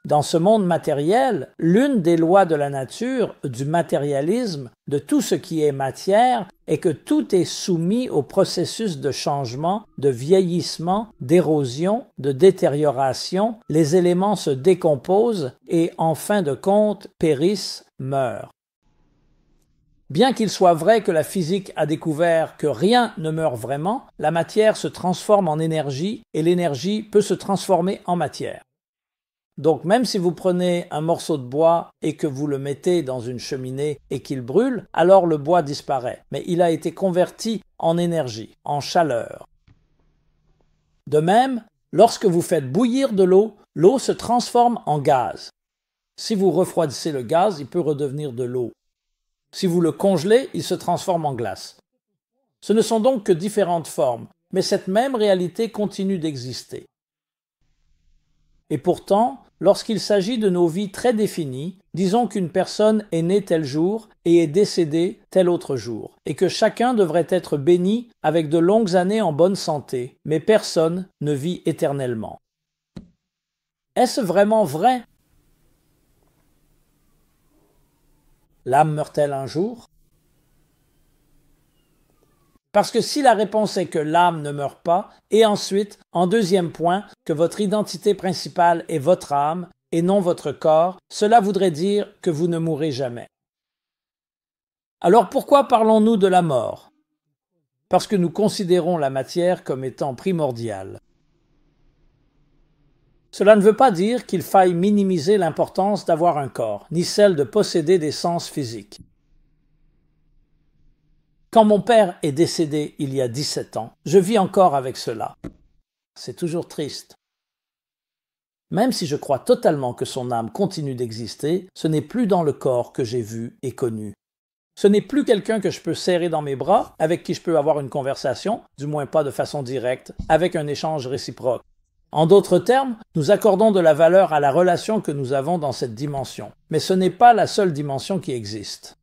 Dans ce monde matériel, l'une des lois de la nature, du matérialisme, de tout ce qui est matière, est que tout est soumis au processus de changement, de vieillissement, d'érosion, de détérioration, les éléments se décomposent et, en fin de compte, périssent, meurent. Bien qu'il soit vrai que la physique a découvert que rien ne meurt vraiment, la matière se transforme en énergie et l'énergie peut se transformer en matière. Donc même si vous prenez un morceau de bois et que vous le mettez dans une cheminée et qu'il brûle, alors le bois disparaît, mais il a été converti en énergie, en chaleur. De même, lorsque vous faites bouillir de l'eau, l'eau se transforme en gaz. Si vous refroidissez le gaz, il peut redevenir de l'eau. Si vous le congelez, il se transforme en glace. Ce ne sont donc que différentes formes, mais cette même réalité continue d'exister. Et pourtant, lorsqu'il s'agit de nos vies très définies, disons qu'une personne est née tel jour et est décédée tel autre jour, et que chacun devrait être béni avec de longues années en bonne santé, mais personne ne vit éternellement. Est-ce vraiment vrai? L'âme meurt-elle un jour? Parce que si la réponse est que l'âme ne meurt pas, et ensuite, en deuxième point, que votre identité principale est votre âme et non votre corps, cela voudrait dire que vous ne mourrez jamais. Alors pourquoi parlons-nous de la mort? Parce que nous considérons la matière comme étant primordiale. Cela ne veut pas dire qu'il faille minimiser l'importance d'avoir un corps, ni celle de posséder des sens physiques. Quand mon père est décédé il y a 17 ans, je vis encore avec cela. C'est toujours triste. Même si je crois totalement que son âme continue d'exister, ce n'est plus dans le corps que j'ai vu et connu. Ce n'est plus quelqu'un que je peux serrer dans mes bras, avec qui je peux avoir une conversation, du moins pas de façon directe, avec un échange réciproque. En d'autres termes, nous accordons de la valeur à la relation que nous avons dans cette dimension. Mais ce n'est pas la seule dimension qui existe.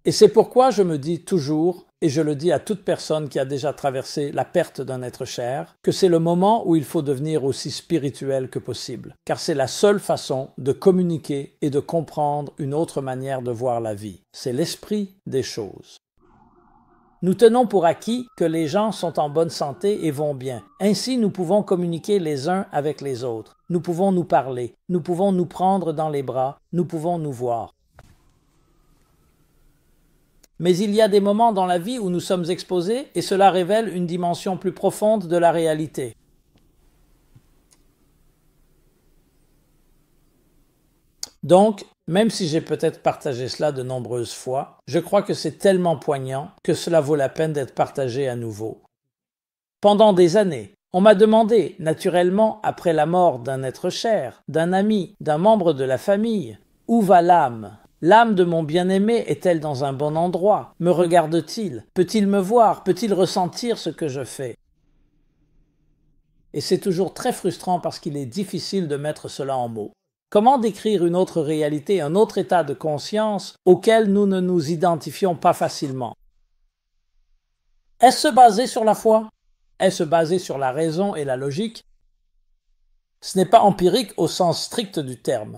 Et c'est pourquoi je me dis toujours, et je le dis à toute personne qui a déjà traversé la perte d'un être cher, que c'est le moment où il faut devenir aussi spirituel que possible, car c'est la seule façon de communiquer et de comprendre une autre manière de voir la vie. C'est l'esprit des choses. Nous tenons pour acquis que les gens sont en bonne santé et vont bien. Ainsi, nous pouvons communiquer les uns avec les autres. Nous pouvons nous parler. Nous pouvons nous prendre dans les bras. Nous pouvons nous voir. Mais il y a des moments dans la vie où nous sommes exposés et cela révèle une dimension plus profonde de la réalité. Donc, même si j'ai peut-être partagé cela de nombreuses fois, je crois que c'est tellement poignant que cela vaut la peine d'être partagé à nouveau. Pendant des années, on m'a demandé, naturellement, après la mort d'un être cher, d'un ami, d'un membre de la famille, où va l'âme ? L'âme de mon bien-aimé est-elle dans un bon endroit? Me regarde-t-il? Peut-il me voir? Peut-il ressentir ce que je fais? Et c'est toujours très frustrant parce qu'il est difficile de mettre cela en mots. Comment décrire une autre réalité, un autre état de conscience auquel nous ne nous identifions pas facilement? Est-ce basé sur la foi? Est-ce basé sur la raison et la logique? Ce n'est pas empirique au sens strict du terme.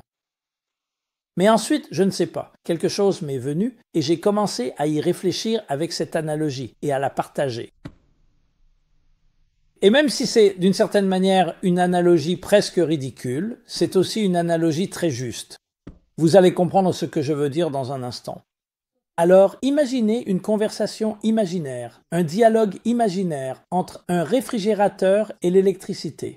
Mais ensuite, je ne sais pas, quelque chose m'est venu et j'ai commencé à y réfléchir avec cette analogie et à la partager. Et même si c'est d'une certaine manière une analogie presque ridicule, c'est aussi une analogie très juste. Vous allez comprendre ce que je veux dire dans un instant. Alors, imaginez une conversation imaginaire, un dialogue imaginaire entre un réfrigérateur et l'électricité.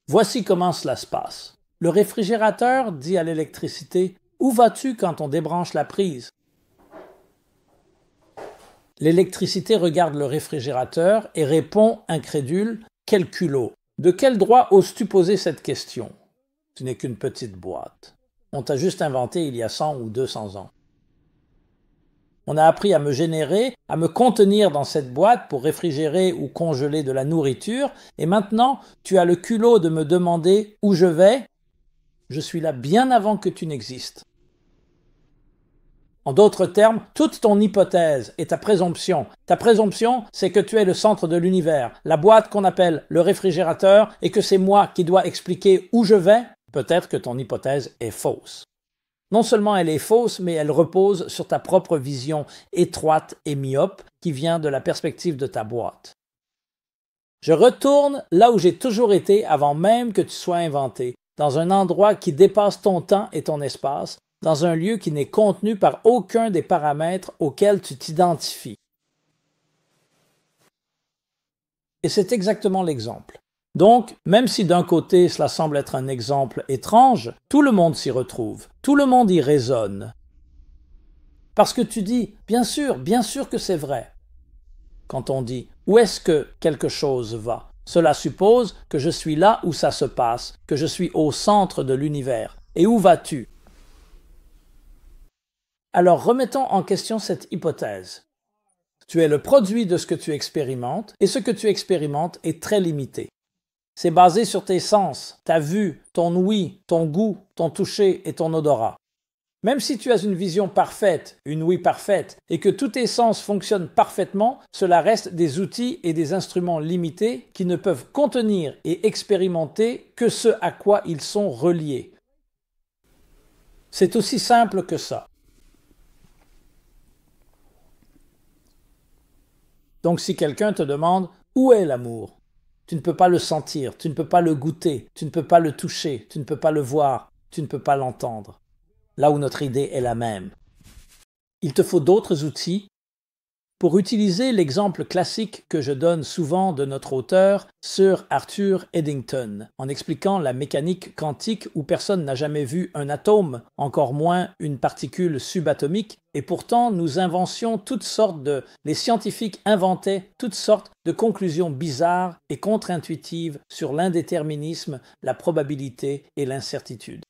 Voici comment cela se passe. Le réfrigérateur dit à l'électricité « Où vas-tu quand on débranche la prise ?» L'électricité regarde le réfrigérateur et répond incrédule « Quel culot! De quel droit oses-tu poser cette question? Tu n'es qu'une petite boîte. On t'a juste inventé il y a 100 ou 200 ans. On a appris à me générer, à me contenir dans cette boîte pour réfrigérer ou congeler de la nourriture, et maintenant tu as le culot de me demander où je vais. Je suis là bien avant que tu n'existes. En d'autres termes, toute ton hypothèse est ta présomption. Ta présomption, c'est que tu es le centre de l'univers, la boîte qu'on appelle le réfrigérateur, et que c'est moi qui dois expliquer où je vais. Peut-être que ton hypothèse est fausse. Non seulement elle est fausse, mais elle repose sur ta propre vision étroite et myope qui vient de la perspective de ta boîte. Je retourne là où j'ai toujours été avant même que tu sois inventé, dans un endroit qui dépasse ton temps et ton espace, dans un lieu qui n'est contenu par aucun des paramètres auxquels tu t'identifies. Et c'est exactement l'exemple. Donc, même si d'un côté cela semble être un exemple étrange, tout le monde s'y retrouve, tout le monde y résonne. Parce que tu dis, bien sûr que c'est vrai. Quand on dit, où est-ce que quelque chose va? Cela suppose que je suis là où ça se passe, que je suis au centre de l'univers. Et où vas-tu? Alors remettons en question cette hypothèse. Tu es le produit de ce que tu expérimentes, et ce que tu expérimentes est très limité. C'est basé sur tes sens, ta vue, ton ouïe, ton goût, ton toucher et ton odorat. Même si tu as une vision parfaite, une ouïe parfaite, et que tous tes sens fonctionnent parfaitement, cela reste des outils et des instruments limités qui ne peuvent contenir et expérimenter que ce à quoi ils sont reliés. C'est aussi simple que ça. Donc si quelqu'un te demande « Où est l'amour ?» Tu ne peux pas le sentir, tu ne peux pas le goûter, tu ne peux pas le toucher, tu ne peux pas le voir, tu ne peux pas l'entendre. Là où notre idée est la même. Il te faut d'autres outils. Pour utiliser l'exemple classique que je donne souvent de notre auteur, Sir Arthur Eddington, en expliquant la mécanique quantique où personne n'a jamais vu un atome, encore moins une particule subatomique, et pourtant les scientifiques inventaient toutes sortes de conclusions bizarres et contre-intuitives sur l'indéterminisme, la probabilité et l'incertitude.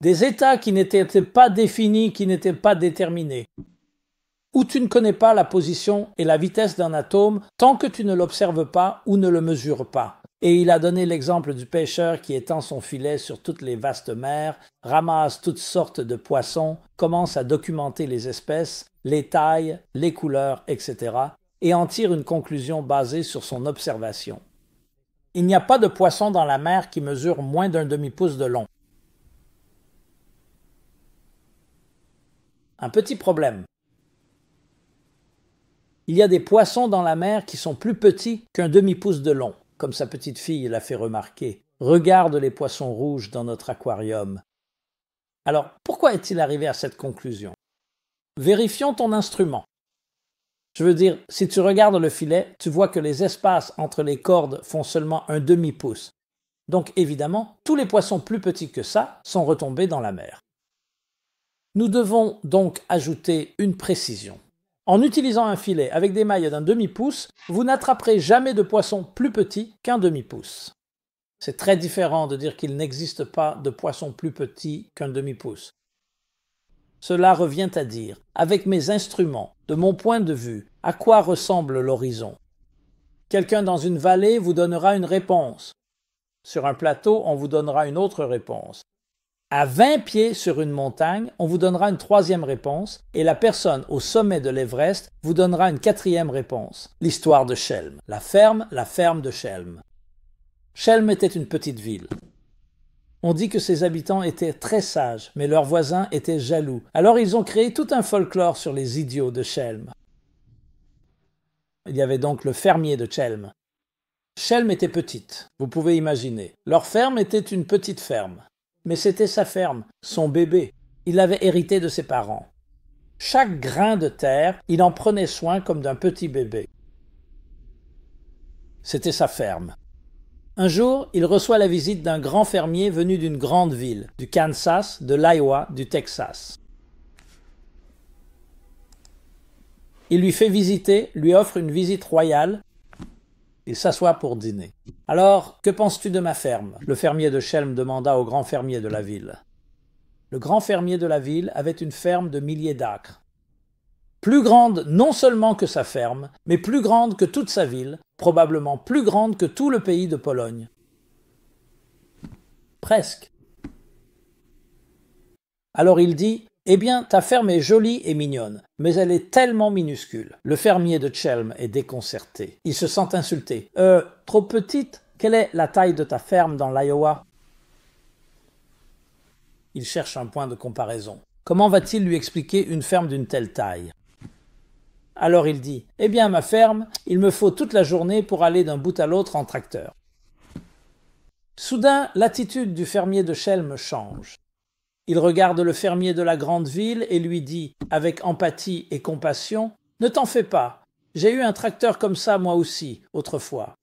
Des états qui n'étaient pas définis, qui n'étaient pas déterminés, où tu ne connais pas la position et la vitesse d'un atome tant que tu ne l'observes pas ou ne le mesures pas. Et il a donné l'exemple du pêcheur qui étend son filet sur toutes les vastes mers, ramasse toutes sortes de poissons, commence à documenter les espèces, les tailles, les couleurs, etc., et en tire une conclusion basée sur son observation. Il n'y a pas de poisson dans la mer qui mesure moins d'un demi-pouce de long. Un petit problème. Il y a des poissons dans la mer qui sont plus petits qu'un demi-pouce de long, comme sa petite fille l'a fait remarquer. Regarde les poissons rouges dans notre aquarium. Alors, pourquoi est-il arrivé à cette conclusion? Vérifions ton instrument. Je veux dire, si tu regardes le filet, tu vois que les espaces entre les cordes font seulement un demi-pouce. Donc, évidemment, tous les poissons plus petits que ça sont retombés dans la mer. Nous devons donc ajouter une précision. En utilisant un filet avec des mailles d'un demi-pouce, vous n'attraperez jamais de poisson plus petit qu'un demi-pouce. C'est très différent de dire qu'il n'existe pas de poisson plus petit qu'un demi-pouce. Cela revient à dire, avec mes instruments, de mon point de vue, à quoi ressemble l'horizon. Quelqu'un dans une vallée vous donnera une réponse. Sur un plateau, on vous donnera une autre réponse. À 20 pieds sur une montagne, on vous donnera une troisième réponse et la personne au sommet de l'Everest vous donnera une quatrième réponse. L'histoire de Chelm. La ferme de Chelm. Chelm était une petite ville. On dit que ses habitants étaient très sages, mais leurs voisins étaient jaloux. Alors ils ont créé tout un folklore sur les idiots de Chelm. Il y avait donc le fermier de Chelm. Chelm était petite, vous pouvez imaginer. Leur ferme était une petite ferme. Mais c'était sa ferme, son bébé. Il l'avait hérité de ses parents. Chaque grain de terre, il en prenait soin comme d'un petit bébé. C'était sa ferme. Un jour, il reçoit la visite d'un grand fermier venu d'une grande ville, du Kansas, de l'Iowa, du Texas. Il lui fait visiter, lui offre une visite royale. Il s'assoit pour dîner. « Alors, que penses-tu de ma ferme ?» Le fermier de Chelm demanda au grand fermier de la ville. Le grand fermier de la ville avait une ferme de milliers d'acres. Plus grande non seulement que sa ferme, mais plus grande que toute sa ville, probablement plus grande que tout le pays de Pologne. Presque. Alors il dit Eh bien, ta ferme est jolie et mignonne, mais elle est tellement minuscule. Le fermier de Chelm est déconcerté. Il se sent insulté. Trop petite? Quelle est la taille de ta ferme dans l'Iowa? Il cherche un point de comparaison. Comment va-t-il lui expliquer une ferme d'une telle taille? Alors il dit, eh bien ma ferme, il me faut toute la journée pour aller d'un bout à l'autre en tracteur. Soudain, l'attitude du fermier de Chelm change. Il regarde le fermier de la grande ville et lui dit, avec empathie et compassion, « Ne t'en fais pas, j'ai eu un tracteur comme ça moi aussi, autrefois. »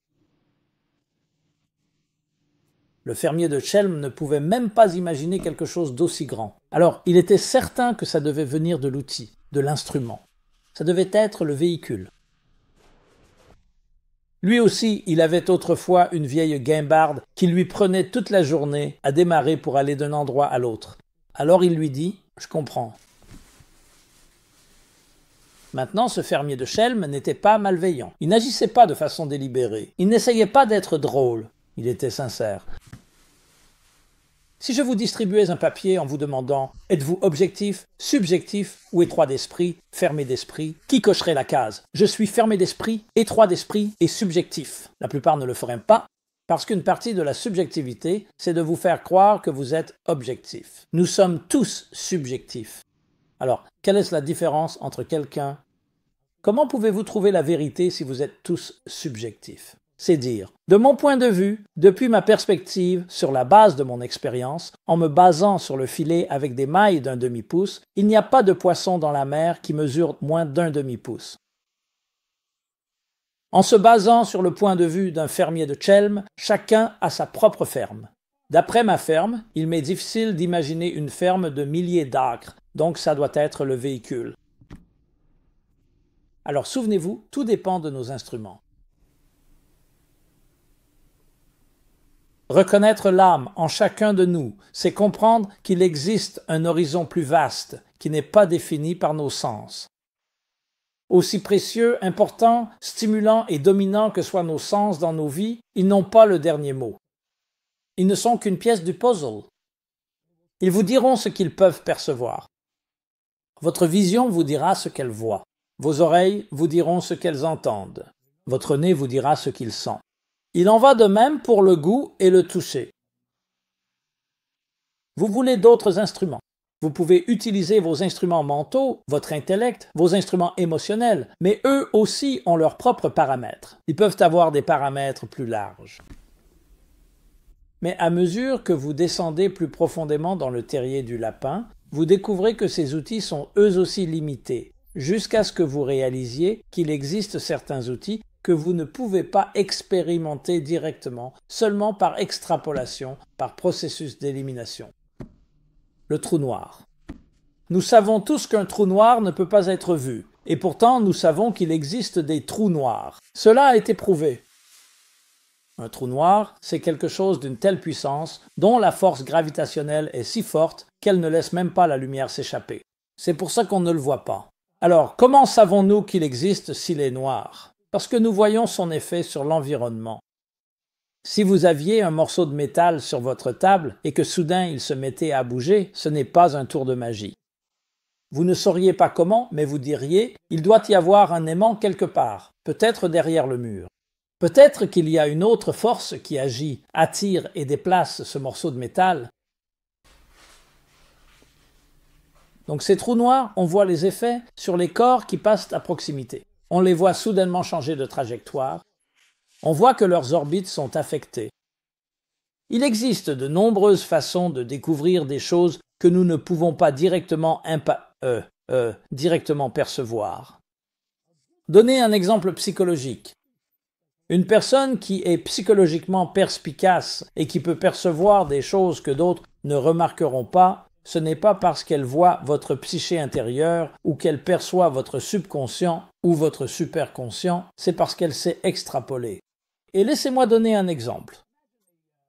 Le fermier de Chelm ne pouvait même pas imaginer quelque chose d'aussi grand. Alors, il était certain que ça devait venir de l'outil, de l'instrument. Ça devait être le véhicule. Lui aussi, il avait autrefois une vieille guimbarde qui lui prenait toute la journée à démarrer pour aller d'un endroit à l'autre. Alors il lui dit « Je comprends ». Maintenant, ce fermier de Chelm n'était pas malveillant. Il n'agissait pas de façon délibérée. Il n'essayait pas d'être drôle. Il était sincère. Si je vous distribuais un papier en vous demandant « Êtes-vous objectif, subjectif ou étroit d'esprit, fermé d'esprit ?» Qui cocherait la case « Je suis fermé d'esprit, étroit d'esprit et subjectif ?» La plupart ne le feraient pas, parce qu'une partie de la subjectivité, c'est de vous faire croire que vous êtes objectif. Nous sommes tous subjectifs. Alors, quelle est la différence entre quelqu'un? Comment pouvez-vous trouver la vérité si vous êtes tous subjectifs? C'est dire, de mon point de vue, depuis ma perspective, sur la base de mon expérience, en me basant sur le filet avec des mailles d'un demi-pouce, il n'y a pas de poisson dans la mer qui mesure moins d'un demi-pouce. En se basant sur le point de vue d'un fermier de Chelm, chacun a sa propre ferme. D'après ma ferme, il m'est difficile d'imaginer une ferme de milliers d'acres, donc ça doit être le véhicule. Alors souvenez-vous, tout dépend de nos instruments. Reconnaître l'âme en chacun de nous, c'est comprendre qu'il existe un horizon plus vaste, qui n'est pas défini par nos sens. Aussi précieux, importants, stimulants et dominants que soient nos sens dans nos vies, ils n'ont pas le dernier mot. Ils ne sont qu'une pièce du puzzle. Ils vous diront ce qu'ils peuvent percevoir. Votre vision vous dira ce qu'elle voit. Vos oreilles vous diront ce qu'elles entendent. Votre nez vous dira ce qu'il sent. Il en va de même pour le goût et le toucher. Vous voulez d'autres instruments. Vous pouvez utiliser vos instruments mentaux, votre intellect, vos instruments émotionnels, mais eux aussi ont leurs propres paramètres. Ils peuvent avoir des paramètres plus larges. Mais à mesure que vous descendez plus profondément dans le terrier du lapin, vous découvrez que ces outils sont eux aussi limités, jusqu'à ce que vous réalisiez qu'il existe certains outils que vous ne pouvez pas expérimenter directement, seulement par extrapolation, par processus d'élimination. Le trou noir. Nous savons tous qu'un trou noir ne peut pas être vu, et pourtant nous savons qu'il existe des trous noirs. Cela a été prouvé. Un trou noir, c'est quelque chose d'une telle puissance dont la force gravitationnelle est si forte qu'elle ne laisse même pas la lumière s'échapper. C'est pour ça qu'on ne le voit pas. Alors, comment savons-nous qu'il existe s'il est noir? Parce que nous voyons son effet sur l'environnement. Si vous aviez un morceau de métal sur votre table et que soudain il se mettait à bouger, ce n'est pas un tour de magie. Vous ne sauriez pas comment, mais vous diriez « il doit y avoir un aimant quelque part, peut-être derrière le mur ». Peut-être qu'il y a une autre force qui agit, attire et déplace ce morceau de métal. Donc ces trous noirs, on voit les effets sur les corps qui passent à proximité. On les voit soudainement changer de trajectoire. On voit que leurs orbites sont affectées. Il existe de nombreuses façons de découvrir des choses que nous ne pouvons pas directement percevoir. Donnez un exemple psychologique. Une personne qui est psychologiquement perspicace et qui peut percevoir des choses que d'autres ne remarqueront pas, ce n'est pas parce qu'elle voit votre psyché intérieure ou qu'elle perçoit votre subconscient ou votre superconscient, c'est parce qu'elle sait extrapoler. Et laissez-moi donner un exemple.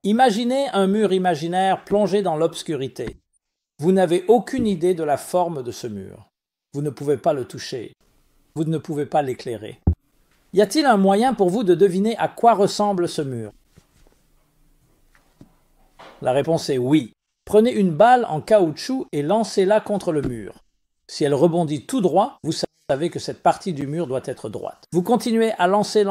Imaginez un mur imaginaire plongé dans l'obscurité. Vous n'avez aucune idée de la forme de ce mur. Vous ne pouvez pas le toucher. Vous ne pouvez pas l'éclairer. Y a-t-il un moyen pour vous de deviner à quoi ressemble ce mur? La réponse est oui. Prenez une balle en caoutchouc et lancez-la contre le mur. Si elle rebondit tout droit, vous savez que cette partie du mur doit être droite. Vous continuez à lancer,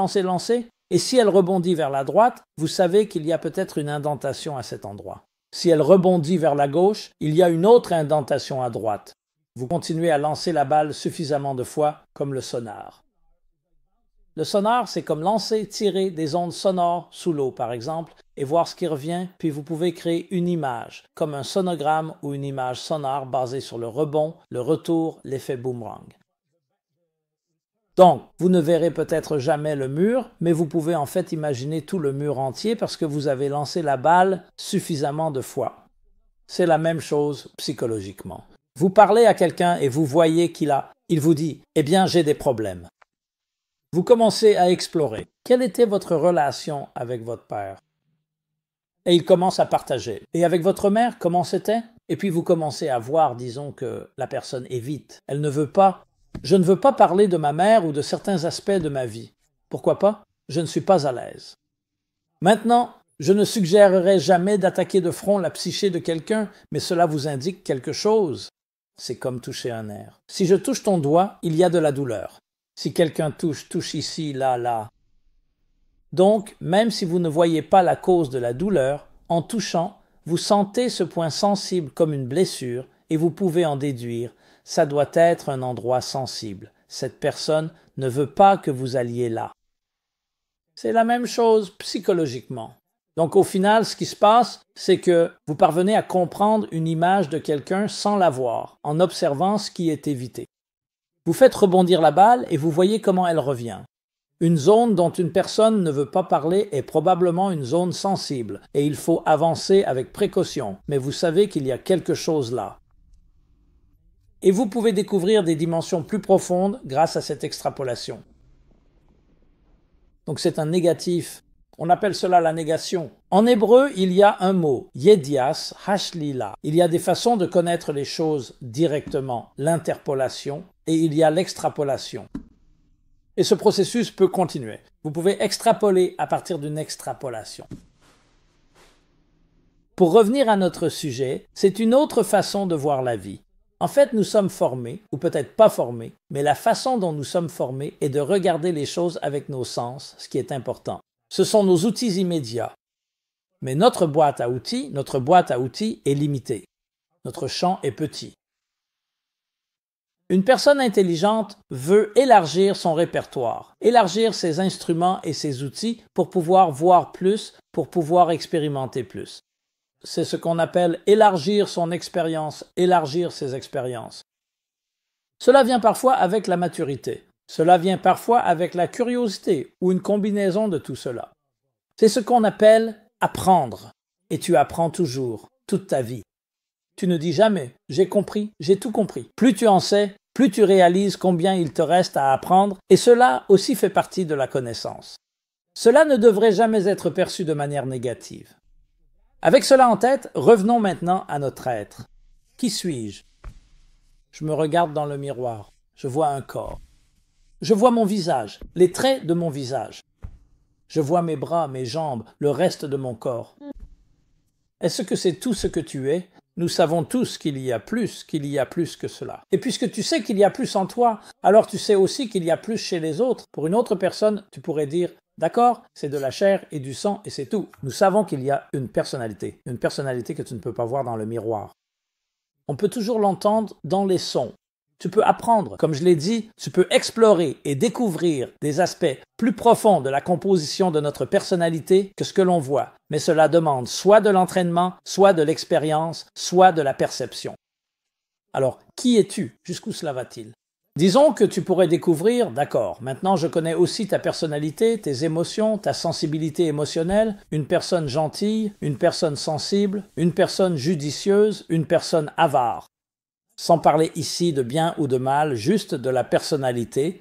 et si elle rebondit vers la droite, vous savez qu'il y a peut-être une indentation à cet endroit. Si elle rebondit vers la gauche, il y a une autre indentation à droite. Vous continuez à lancer la balle suffisamment de fois, comme le sonar. Le sonar, c'est comme lancer, tirer des ondes sonores sous l'eau, par exemple, et voir ce qui revient, puis vous pouvez créer une image, comme un sonogramme ou une image sonore basée sur le rebond, le retour, l'effet boomerang. Donc, vous ne verrez peut-être jamais le mur, mais vous pouvez en fait imaginer tout le mur entier parce que vous avez lancé la balle suffisamment de fois. C'est la même chose psychologiquement. Vous parlez à quelqu'un et vous voyez il vous dit « Eh bien, j'ai des problèmes ». Vous commencez à explorer. Quelle était votre relation avec votre père? Et il commence à partager. Et avec votre mère, comment c'était? Et puis vous commencez à voir, disons, que la personne évite. Elle ne veut pas. Je ne veux pas parler de ma mère ou de certains aspects de ma vie. Pourquoi pas? Je ne suis pas à l'aise. Maintenant, je ne suggérerai jamais d'attaquer de front la psyché de quelqu'un, mais cela vous indique quelque chose. C'est comme toucher un nerf. Si je touche ton doigt, il y a de la douleur. Si quelqu'un touche ici, là. Donc, même si vous ne voyez pas la cause de la douleur, en touchant, vous sentez ce point sensible comme une blessure et vous pouvez en déduire, ça doit être un endroit sensible. Cette personne ne veut pas que vous alliez là. C'est la même chose psychologiquement. Donc au final, ce qui se passe, c'est que vous parvenez à comprendre une image de quelqu'un sans la voir, en observant ce qui est évité. Vous faites rebondir la balle et vous voyez comment elle revient. Une zone dont une personne ne veut pas parler est probablement une zone sensible et il faut avancer avec précaution, mais vous savez qu'il y a quelque chose là. Et vous pouvez découvrir des dimensions plus profondes grâce à cette extrapolation. Donc c'est un négatif. On appelle cela la négation. En hébreu, il y a un mot, yedias hashlila. Il y a des façons de connaître les choses directement, l'interpolation, et il y a l'extrapolation. Et ce processus peut continuer. Vous pouvez extrapoler à partir d'une extrapolation. Pour revenir à notre sujet, c'est une autre façon de voir la vie. En fait, nous sommes formés, ou peut-être pas formés, mais la façon dont nous sommes formés est de regarder les choses avec nos sens, ce qui est important. Ce sont nos outils immédiats. Mais notre boîte à outils est limitée. Notre champ est petit. Une personne intelligente veut élargir son répertoire, élargir ses instruments et ses outils pour pouvoir voir plus, pour pouvoir expérimenter plus. C'est ce qu'on appelle élargir son expérience, élargir ses expériences. Cela vient parfois avec la maturité. Cela vient parfois avec la curiosité ou une combinaison de tout cela. C'est ce qu'on appelle apprendre. Et tu apprends toujours, toute ta vie. Tu ne dis jamais « j'ai compris, j'ai tout compris ». Plus tu en sais, plus tu réalises combien il te reste à apprendre, et cela aussi fait partie de la connaissance. Cela ne devrait jamais être perçu de manière négative. Avec cela en tête, revenons maintenant à notre être. Qui suis-je? Je me regarde dans le miroir. Je vois un corps. Je vois mon visage, les traits de mon visage. Je vois mes bras, mes jambes, le reste de mon corps. Est-ce que c'est tout ce que tu es? Nous savons tous qu'il y a plus que cela. Et puisque tu sais qu'il y a plus en toi, alors tu sais aussi qu'il y a plus chez les autres. Pour une autre personne, tu pourrais dire « D'accord, c'est de la chair et du sang et c'est tout ». Nous savons qu'il y a une personnalité que tu ne peux pas voir dans le miroir. On peut toujours l'entendre dans les sons. Tu peux apprendre, comme je l'ai dit, tu peux explorer et découvrir des aspects plus profonds de la composition de notre personnalité que ce que l'on voit, mais cela demande soit de l'entraînement, soit de l'expérience, soit de la perception. Alors, qui es-tu? Jusqu'où cela va-t-il? Disons que tu pourrais découvrir, d'accord, maintenant je connais aussi ta personnalité, tes émotions, ta sensibilité émotionnelle, une personne gentille, une personne sensible, une personne judicieuse, une personne avare. Sans parler ici de bien ou de mal, juste de la personnalité.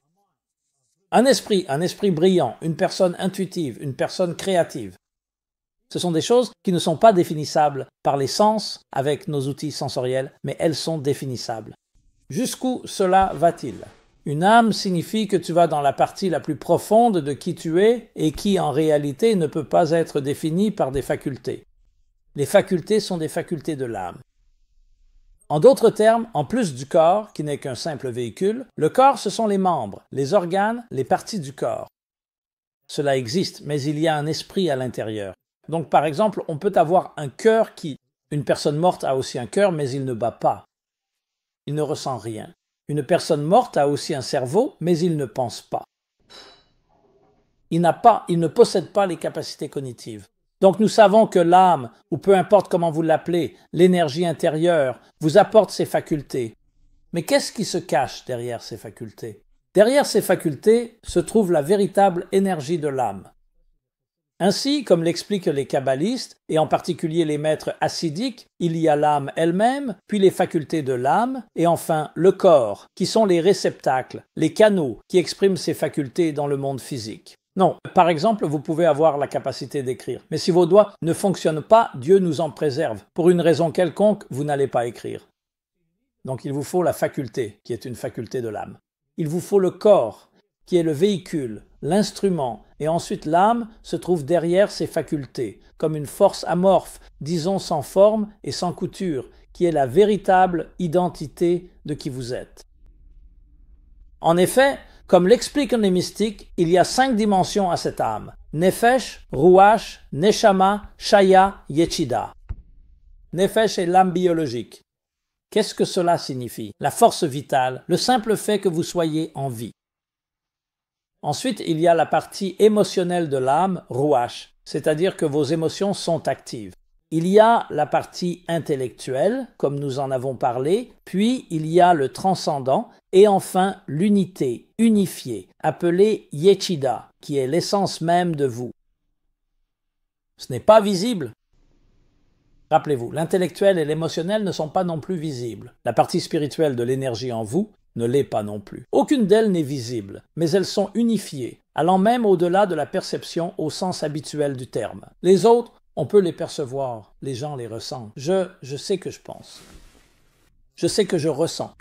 Un esprit brillant, une personne intuitive, une personne créative. Ce sont des choses qui ne sont pas définissables par les sens avec nos outils sensoriels, mais elles sont définissables. Jusqu'où cela va-t-il? Une âme signifie que tu vas dans la partie la plus profonde de qui tu es et qui en réalité ne peut pas être définie par des facultés. Les facultés sont des facultés de l'âme. En d'autres termes, en plus du corps, qui n'est qu'un simple véhicule, le corps, ce sont les membres, les organes, les parties du corps. Cela existe, mais il y a un esprit à l'intérieur. Donc, par exemple, on peut avoir un cœur qui... Une personne morte a aussi un cœur, mais il ne bat pas. Il ne ressent rien. Une personne morte a aussi un cerveau, mais il ne pense pas. Il ne possède pas les capacités cognitives. Donc nous savons que l'âme, ou peu importe comment vous l'appelez, l'énergie intérieure, vous apporte ces facultés. Mais qu'est-ce qui se cache derrière ces facultés? Derrière ces facultés se trouve la véritable énergie de l'âme. Ainsi, comme l'expliquent les kabbalistes, et en particulier les maîtres hassidiques, il y a l'âme elle-même, puis les facultés de l'âme, et enfin le corps, qui sont les réceptacles, les canaux qui expriment ces facultés dans le monde physique. Non, par exemple, vous pouvez avoir la capacité d'écrire, mais si vos doigts ne fonctionnent pas, Dieu nous en préserve. Pour une raison quelconque, vous n'allez pas écrire. Donc il vous faut la faculté, qui est une faculté de l'âme. Il vous faut le corps, qui est le véhicule, l'instrument, et ensuite l'âme se trouve derrière ces facultés, comme une force amorphe, disons sans forme et sans couture, qui est la véritable identité de qui vous êtes. En effet, comme l'expliquent les mystiques, il y a 5 dimensions à cette âme. Nefesh, Ruach, Neshama, Shaya, Yechida. Nefesh est l'âme biologique. Qu'est-ce que cela signifie? La force vitale, le simple fait que vous soyez en vie. Ensuite, il y a la partie émotionnelle de l'âme, Ruach, c'est-à-dire que vos émotions sont actives. Il y a la partie intellectuelle, comme nous en avons parlé, puis il y a le transcendant, et enfin l'unité, unifiée, appelée Yechida, qui est l'essence même de vous. Ce n'est pas visible. Rappelez-vous, l'intellectuel et l'émotionnel ne sont pas non plus visibles. La partie spirituelle de l'énergie en vous ne l'est pas non plus. Aucune d'elles n'est visible, mais elles sont unifiées, allant même au-delà de la perception au sens habituel du terme. Les autres, on peut les percevoir, les gens les ressentent. Je sais que je pense. Je sais que je ressens.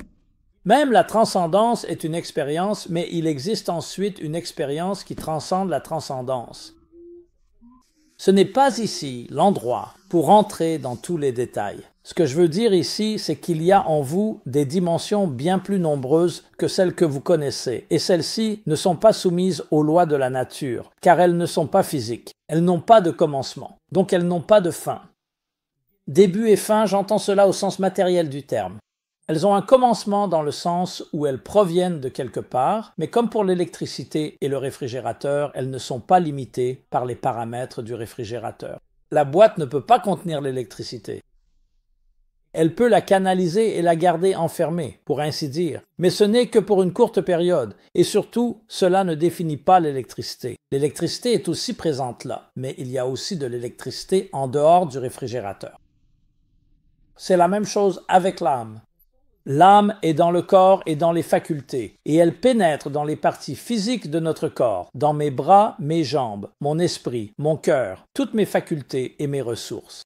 Même la transcendance est une expérience, mais il existe ensuite une expérience qui transcende la transcendance. Ce n'est pas ici l'endroit pour entrer dans tous les détails. Ce que je veux dire ici, c'est qu'il y a en vous des dimensions bien plus nombreuses que celles que vous connaissez, et celles-ci ne sont pas soumises aux lois de la nature, car elles ne sont pas physiques. Elles n'ont pas de commencement, donc elles n'ont pas de fin. Début et fin, j'entends cela au sens matériel du terme. Elles ont un commencement dans le sens où elles proviennent de quelque part, mais comme pour l'électricité et le réfrigérateur, elles ne sont pas limitées par les paramètres du réfrigérateur. La boîte ne peut pas contenir l'électricité. Elle peut la canaliser et la garder enfermée, pour ainsi dire, mais ce n'est que pour une courte période, et surtout, cela ne définit pas l'électricité. L'électricité est aussi présente là, mais il y a aussi de l'électricité en dehors du réfrigérateur. C'est la même chose avec l'âme. L'âme est dans le corps et dans les facultés, et elle pénètre dans les parties physiques de notre corps, dans mes bras, mes jambes, mon esprit, mon cœur, toutes mes facultés et mes ressources.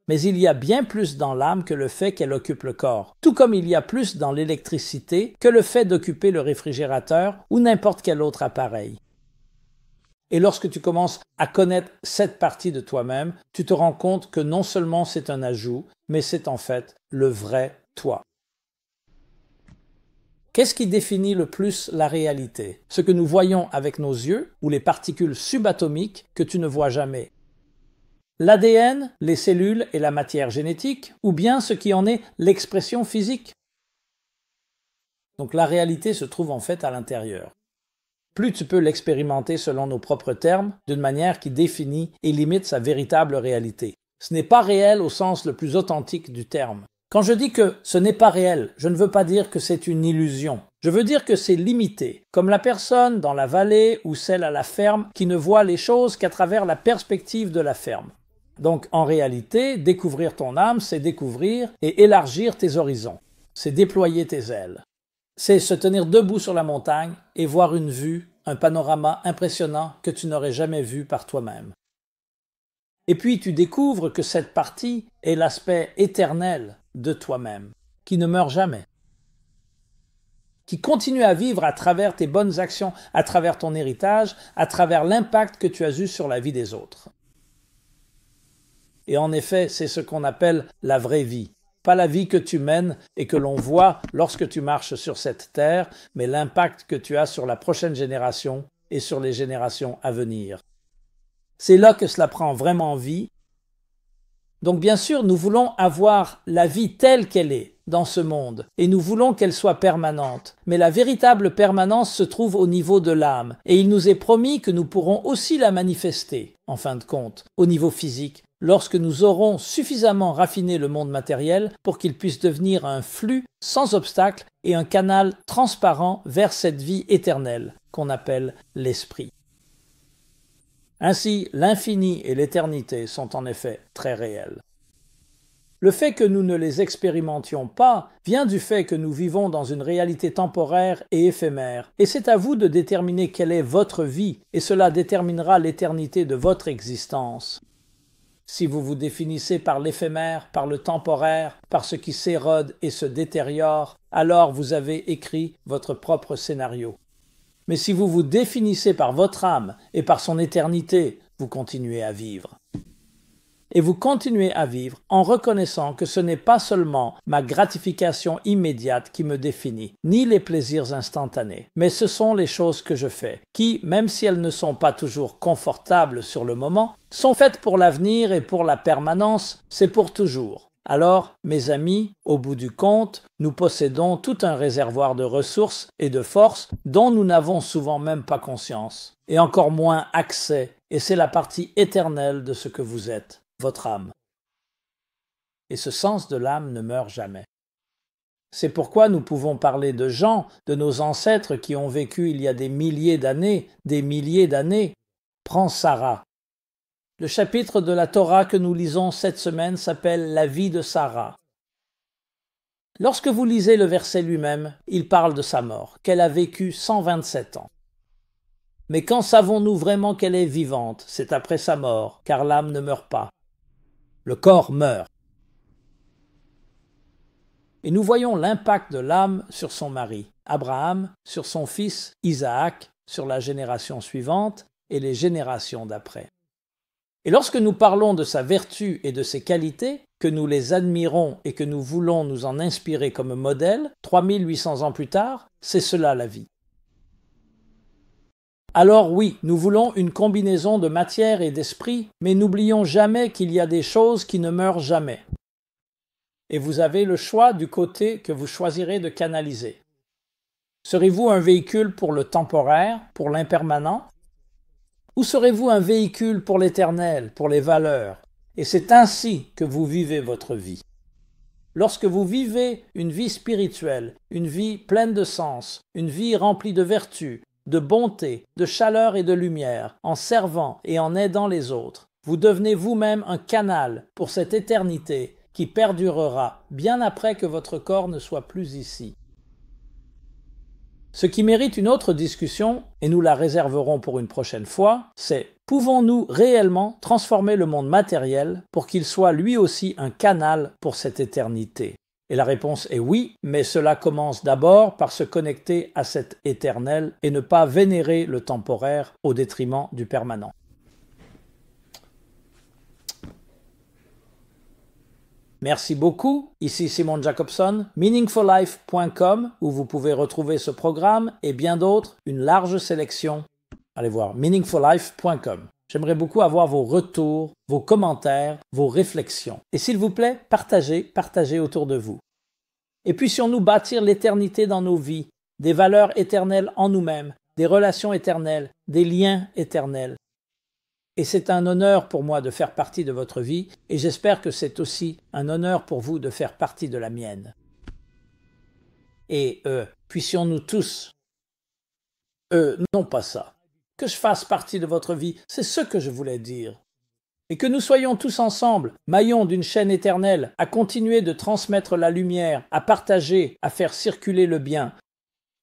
Mais il y a bien plus dans l'âme que le fait qu'elle occupe le corps, tout comme il y a plus dans l'électricité que le fait d'occuper le réfrigérateur ou n'importe quel autre appareil. Et lorsque tu commences à connaître cette partie de toi-même, tu te rends compte que non seulement c'est un ajout, mais c'est en fait le vrai toi. Qu'est-ce qui définit le plus la réalité? Ce que nous voyons avec nos yeux ou les particules subatomiques que tu ne vois jamais? L'ADN, les cellules et la matière génétique, ou bien ce qui en est l'expression physique? Donc la réalité se trouve en fait à l'intérieur. Plus tu peux l'expérimenter selon nos propres termes, d'une manière qui définit et limite sa véritable réalité. Ce n'est pas réel au sens le plus authentique du terme. Quand je dis que ce n'est pas réel, je ne veux pas dire que c'est une illusion. Je veux dire que c'est limité, comme la personne dans la vallée ou celle à la ferme qui ne voit les choses qu'à travers la perspective de la ferme. Donc en réalité, découvrir ton âme, c'est découvrir et élargir tes horizons. C'est déployer tes ailes. C'est se tenir debout sur la montagne et voir une vue, un panorama impressionnant que tu n'aurais jamais vu par toi-même. Et puis tu découvres que cette partie est l'aspect éternel de toi-même, qui ne meurt jamais, qui continue à vivre à travers tes bonnes actions, à travers ton héritage, à travers l'impact que tu as eu sur la vie des autres. Et en effet, c'est ce qu'on appelle la vraie vie. Pas la vie que tu mènes et que l'on voit lorsque tu marches sur cette terre, mais l'impact que tu as sur la prochaine génération et sur les générations à venir. C'est là que cela prend vraiment vie. Donc bien sûr, nous voulons avoir la vie telle qu'elle est dans ce monde, et nous voulons qu'elle soit permanente. Mais la véritable permanence se trouve au niveau de l'âme, et il nous est promis que nous pourrons aussi la manifester, en fin de compte, au niveau physique, lorsque nous aurons suffisamment raffiné le monde matériel pour qu'il puisse devenir un flux sans obstacle et un canal transparent vers cette vie éternelle qu'on appelle l'esprit. Ainsi, l'infini et l'éternité sont en effet très réels. Le fait que nous ne les expérimentions pas vient du fait que nous vivons dans une réalité temporaire et éphémère, et c'est à vous de déterminer quelle est votre vie, et cela déterminera l'éternité de votre existence. Si vous vous définissez par l'éphémère, par le temporaire, par ce qui s'érode et se détériore, alors vous avez écrit votre propre scénario. Mais si vous vous définissez par votre âme et par son éternité, vous continuez à vivre. Et vous continuez à vivre en reconnaissant que ce n'est pas seulement ma gratification immédiate qui me définit, ni les plaisirs instantanés, mais ce sont les choses que je fais, qui, même si elles ne sont pas toujours confortables sur le moment, sont faites pour l'avenir et pour la permanence, c'est pour toujours. Alors, mes amis, au bout du compte, nous possédons tout un réservoir de ressources et de forces dont nous n'avons souvent même pas conscience, et encore moins accès, et c'est la partie éternelle de ce que vous êtes. Votre âme. Et ce sens de l'âme ne meurt jamais. C'est pourquoi nous pouvons parler de gens, de nos ancêtres qui ont vécu il y a des milliers d'années. Prends Sarah. Le chapitre de la Torah que nous lisons cette semaine s'appelle « La vie de Sarah ». Lorsque vous lisez le verset lui-même, il parle de sa mort, qu'elle a vécu 127 ans. Mais quand savons-nous vraiment qu'elle est vivante? C'est après sa mort, car l'âme ne meurt pas. Le corps meurt. Et nous voyons l'impact de l'âme sur son mari, Abraham, sur son fils Isaac, sur la génération suivante et les générations d'après. Et lorsque nous parlons de sa vertu et de ses qualités, que nous les admirons et que nous voulons nous en inspirer comme modèle, 3800 ans plus tard, c'est cela la vie. Alors oui, nous voulons une combinaison de matière et d'esprit, mais n'oublions jamais qu'il y a des choses qui ne meurent jamais. Et vous avez le choix du côté que vous choisirez de canaliser. Serez-vous un véhicule pour le temporaire, pour l'impermanent? Ou serez-vous un véhicule pour l'éternel, pour les valeurs? Et c'est ainsi que vous vivez votre vie. Lorsque vous vivez une vie spirituelle, une vie pleine de sens, une vie remplie de vertus, de bonté, de chaleur et de lumière, en servant et en aidant les autres, vous devenez vous-même un canal pour cette éternité qui perdurera bien après que votre corps ne soit plus ici. Ce qui mérite une autre discussion, et nous la réserverons pour une prochaine fois, c'est: pouvons-nous réellement transformer le monde matériel pour qu'il soit lui aussi un canal pour cette éternité? Et la réponse est oui, mais cela commence d'abord par se connecter à cet éternel et ne pas vénérer le temporaire au détriment du permanent. Merci beaucoup, ici Simon Jacobson, meaningfullife.com, où vous pouvez retrouver ce programme et bien d'autres, une large sélection. Allez voir, meaningfullife.com. J'aimerais beaucoup avoir vos retours, vos commentaires, vos réflexions. Et s'il vous plaît, partagez autour de vous. Et puissions-nous bâtir l'éternité dans nos vies, des valeurs éternelles en nous-mêmes, des relations éternelles, des liens éternels. Et c'est un honneur pour moi de faire partie de votre vie, et j'espère que c'est aussi un honneur pour vous de faire partie de la mienne. Et puissions-nous tous, non pas ça, que je fasse partie de votre vie, c'est ce que je voulais dire. Et que nous soyons tous ensemble, maillons d'une chaîne éternelle, à continuer de transmettre la lumière, à partager, à faire circuler le bien.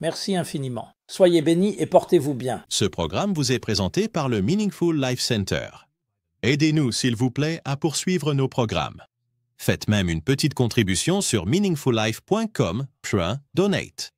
Merci infiniment. Soyez bénis et portez-vous bien. Ce programme vous est présenté par le Meaningful Life Center. Aidez-nous, s'il vous plaît, à poursuivre nos programmes. Faites même une petite contribution sur meaningfullife.com/donate.